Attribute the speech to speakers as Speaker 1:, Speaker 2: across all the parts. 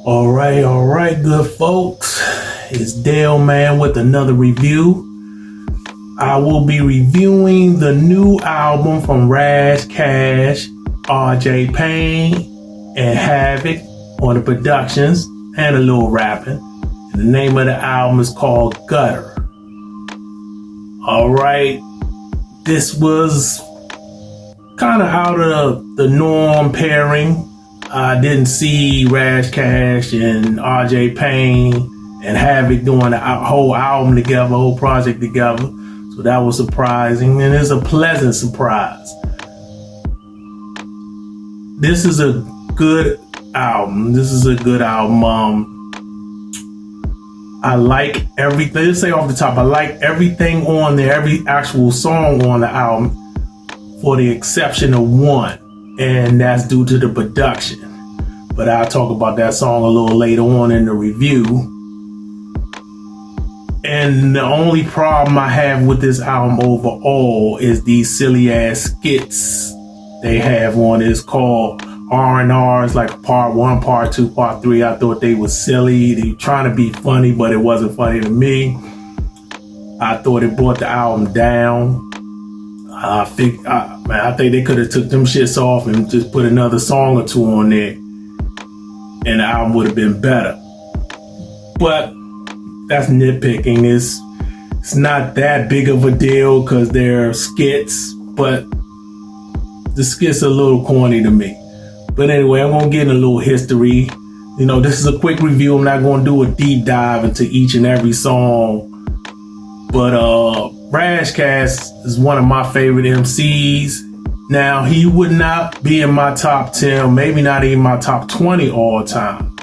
Speaker 1: All right, good folks. It's Dale Man with another review. I will be reviewing the new album from Ras Kass, Payne, and Havoc on the productions and a little rapping. And the name of the album is called GUTTR. All right, this was kind of out of the norm pairing. I didn't see Ras Kass and Payne and Havoc doing the whole album together, whole project together. So that was surprising, and it's a pleasant surprise. This is a good album. I like everything. Let's say off the top, I like everything on there, every actual song on the album, for the exception of one. And that's due to the production. But I'll talk about that song a little later on in the review. And the only problem I have with this album overall is these silly ass skits they have on it. It's called R&R's, like part 1, part 2, part 3. I thought they were silly. They were trying to be funny, but it wasn't funny to me. I thought it brought the album down. I think they could have took them shits off and just put another song or two on there, and the album would have been better. But that's nitpicking. It's not that big of a deal because they're skits, but the skits are a little corny to me. But anyway, I'm gonna get in a little history. You know, this is a quick review. I'm not gonna do a deep dive into each and every song. But Ras Kass is one of my favorite MCs. Now, he would not be in my top 10, maybe not even my top 20 all time.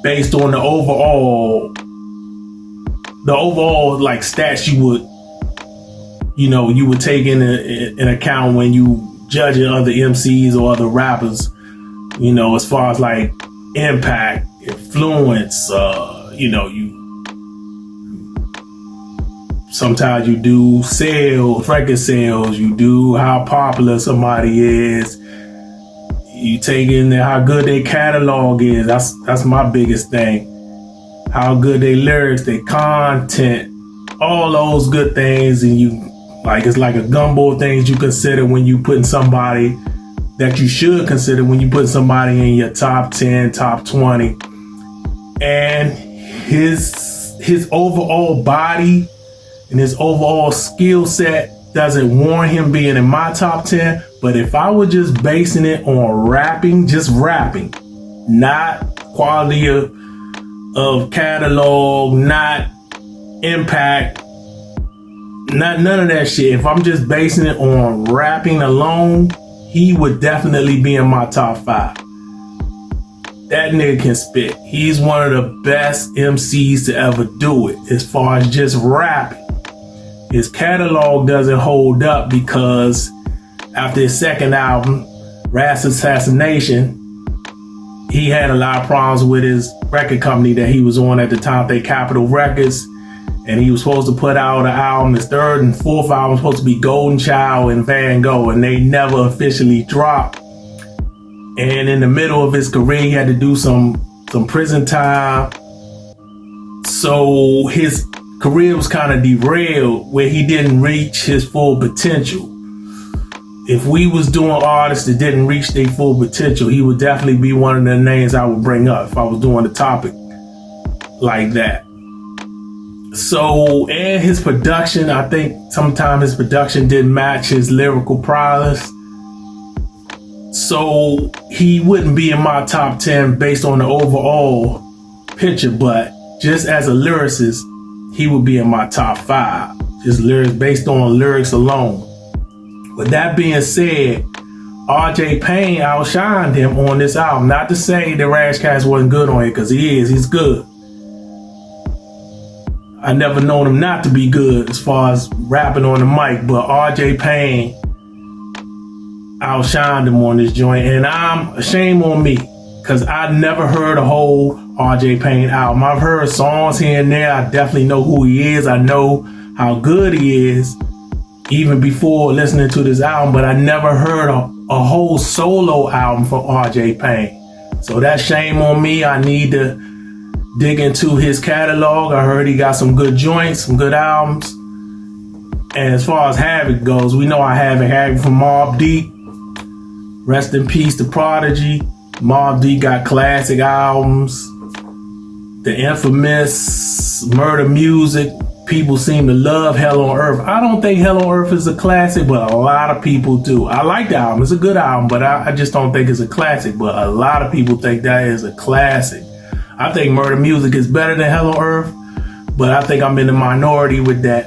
Speaker 1: Based on the overall like stats you would take in account when you judging other MCs or other rappers, as far as like impact, influence, sometimes you do sales, record sales, you do how popular somebody is, you take in how good their catalog is. That's my biggest thing. How good their lyrics, their content, all those good things, and it's like a gumbo of things you consider when you putting somebody that you should consider when you put somebody in your top 10, top 20. And his overall body and his overall skill set doesn't warrant him being in my top 10. But if I were just basing it on rapping, just rapping, not quality of catalog, not impact, none of that shit. If I'm just basing it on rapping alone, he would definitely be in my top 5. That nigga can spit. He's one of the best MCs to ever do it as far as just rapping. His catalog doesn't hold up because after his second album, Ras Assassination, he had a lot of problems with his record company that he was on at the time, they Capitol Records. And he was supposed to put out an album. His third and fourth album was supposed to be Golden Child and Van Gogh, and they never officially dropped. And in the middle of his career, he had to do some prison time. So his career was kind of derailed, where he didn't reach his full potential. If we was doing artists that didn't reach their full potential, he would definitely be one of the names I would bring up if I was doing a topic like that. So, and his production, I think sometimes his production didn't match his lyrical prowess. So he wouldn't be in my top 10 based on the overall picture, but just as a lyricist, he would be in my top 5. Just lyrics based on lyrics alone. With that being said, Payne outshined him on this album. Not to say that Ras Kass wasn't good on it, because he's good. I never known him not to be good as far as rapping on the mic, but Payne outshined him on this joint, and shame on me, because I never heard a whole Payne album. I've heard songs here and there. I definitely know who he is. I know how good he is, even before listening to this album, but I never heard a whole solo album from Payne. So that's shame on me. I need to dig into his catalog. I heard he got some good joints, some good albums. And as far as Havoc goes, we know I have Havoc from Mobb Deep. Rest in peace to Prodigy. Mobb Deep got classic albums. The infamous Murder Music. People seem to love Hell on Earth. I don't think Hell on Earth is a classic, but a lot of people do. I like the album. It's a good album, but I just don't think it's a classic. But a lot of people think that is a classic. I think Murder Music is better than Hell on Earth, but I think I'm in the minority with that.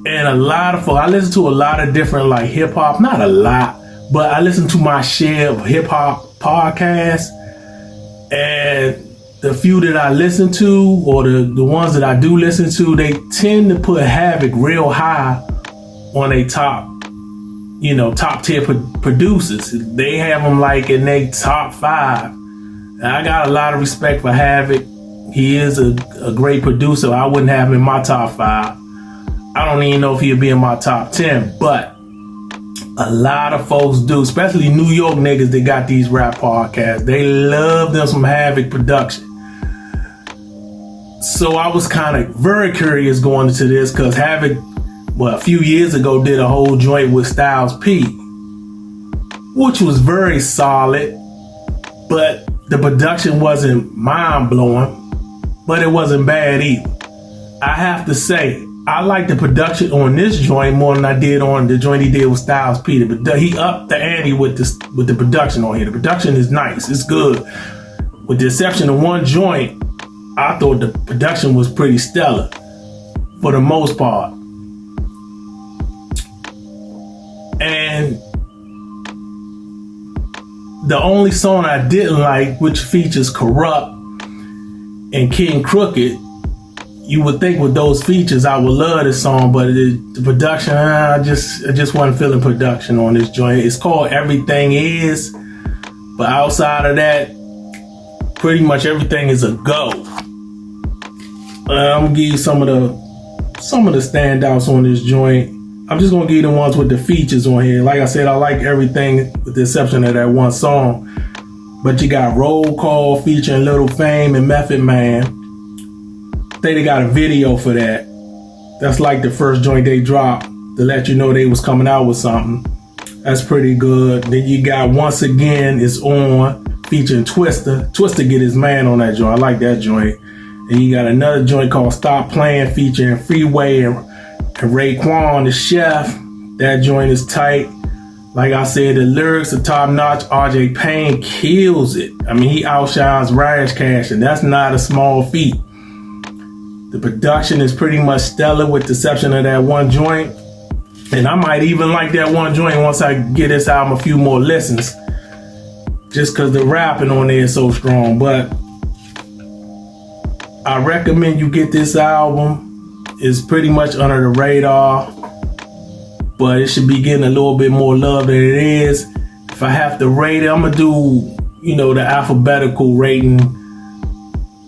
Speaker 1: And a lot of folks, I listen to a lot of different like hip hop, not a lot, but I listen to my share of hip hop podcasts. And the few that I listen to, or the ones that I do listen to, they tend to put Havoc real high on a top tier producers. They have them like in their top 5. And I got a lot of respect for Havoc. He is a great producer. I wouldn't have him in my top 5. I don't even know if he'd be in my top 10, but a lot of folks do, especially New York niggas that got these rap podcasts. They love them some Havoc production. So I was kind of very curious going into this because Havoc, a few years ago, did a whole joint with Styles P, which was very solid, but the production wasn't mind-blowing, but it wasn't bad either. I have to say, I like the production on this joint more than I did on the joint he did with Styles P. He upped the ante with the production on here. The production is nice. It's good. With the exception of one joint, I thought the production was pretty stellar for the most part. And the only song I didn't like, which features Corrupt and King Crooked, you would think with those features I would love this song, but the production, I just wasn't feeling production on this joint. It's called Everything Is, but outside of that, pretty much everything is a go. I'm gonna give you some of the standouts on this joint. I'm just gonna give you the ones with the features on here. Like I said, I like everything with the exception of that one song. But you got Roll Call featuring Lil Fame and Method Man. I think they got a video for that. That's like the first joint they dropped to let you know they was coming out with something. That's pretty good. Then you got Once Again Is On featuring Twista. Twista get his man on that joint. I like that joint. And you got another joint called Stop Playing featuring Freeway and Raekwon the Chef. That joint is tight. Like I said, the lyrics are top notch. RJ Payne kills it. I mean, he outshines Ras Kass, and that's not a small feat. The production is pretty much stellar with the exception of that one joint. And I might even like that one joint once I get this album a few more listens. Just because the rapping on there is so strong. But I recommend you get this album. It's pretty much under the radar, but it should be getting a little bit more love than it is. If I have to rate it, I'm gonna do, the alphabetical rating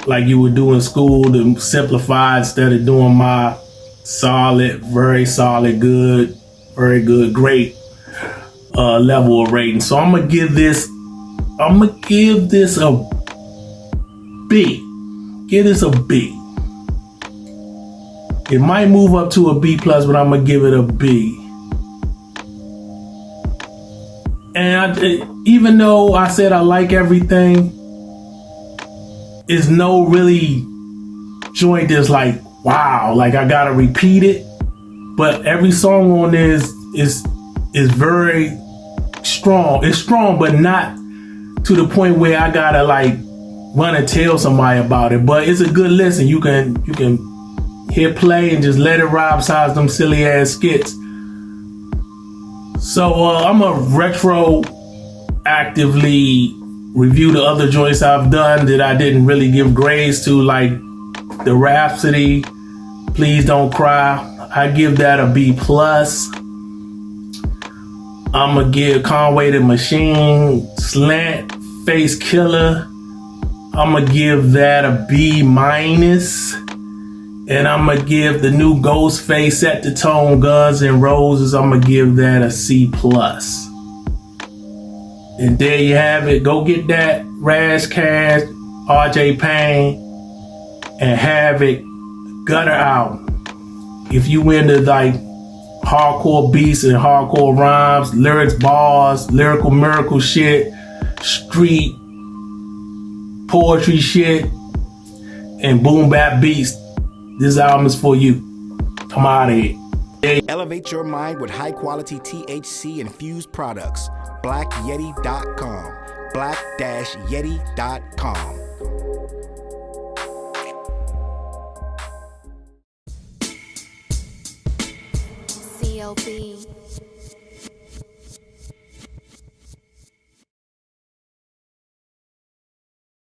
Speaker 1: like you would do in school, to simplify instead of doing my solid, very solid, good, very good, great level of rating. So I'm gonna give this a B. Give this a B. It might move up to a B+, but I'm gonna give it a B. And even though I said I like everything, it's no really joint that's like, wow, like I gotta repeat it. But every song on this is very strong. It's strong, but not to the point where I gotta like run and tell somebody about it. But it's a good listen. You can hit play and just let it ride besides them silly ass skits. So I'm a retroactively review the other joints I've done that I didn't really give grades to, like the Rhapsody, Please Don't Cry. I give that a B+. I'm gonna give Conway the Machine, Slant, Face Killah. I'm gonna give that a B-. And I'm gonna give the new Ghostface Set the Tone, Guns N' Roses, I'm gonna give that a C+. And there you have it. Go get that. Ras Kass, RJ Payne, and Havoc GUTTR album. If you into like hardcore beats and hardcore rhymes, lyrics, bars, lyrical miracle shit, street poetry shit, and boom bap beats, this album is for you. Come out of here.
Speaker 2: Elevate your mind with high quality THC infused products. BlackYeti.com. Black-Yeti.com.
Speaker 3: CLB.